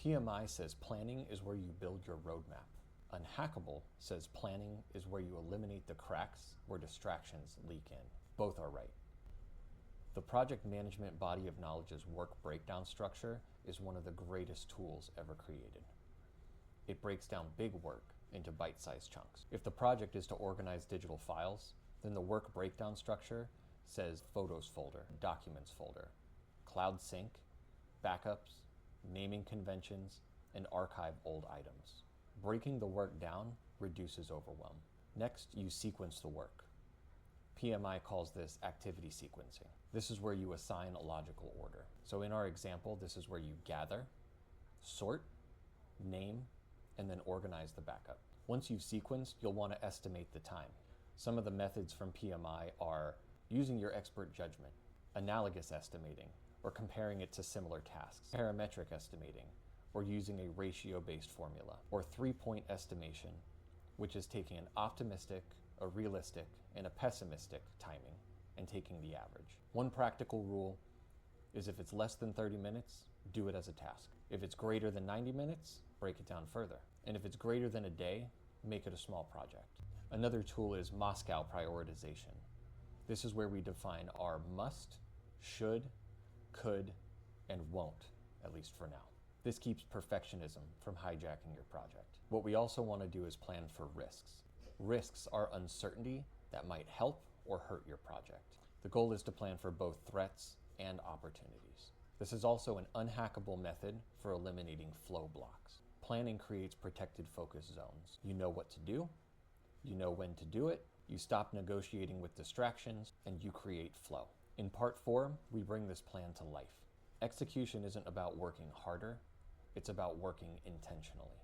PMI says planning is where you build your roadmap. Unhackable says planning is where you eliminate the cracks where distractions leak in. Both are right. The project management body of knowledge's work breakdown structure is one of the greatest tools ever created. It breaks down big work into bite-sized chunks. If the project is to organize digital files, then the work breakdown structure says photos folder, documents folder, cloud sync, backups, naming conventions, and archive old items. Breaking the work down reduces overwhelm. Next, you sequence the work. PMI calls this activity sequencing. This is where you assign a logical order. So in our example, this is where you gather, sort, name, and then organize the backup. Once you've sequenced, you'll want to estimate the time. Some of the methods from PMI are using your expert judgment, analogous estimating, or comparing it to similar tasks, parametric estimating, or using a ratio-based formula, or three-point estimation, which is taking an optimistic, a realistic, and a pessimistic timing and taking the average. One practical rule is if it's less than 30 minutes, do it as a task. If it's greater than 90 minutes, break it down further. And if it's greater than a day, make it a small project. Another tool is Moscow prioritization. This is where we define our must, should, could, and won't, at least for now. This keeps perfectionism from hijacking your project. What we also want to do is plan for risks. Risks are uncertainty that might help or hurt your project. The goal is to plan for both threats and opportunities. This is also an unhackable method for eliminating flow blocks. Planning creates protected focus zones. You know what to do, you know when to do it, you stop negotiating with distractions, and you create flow. In part 4, we bring this plan to life. Execution isn't about working harder, it's about working intentionally.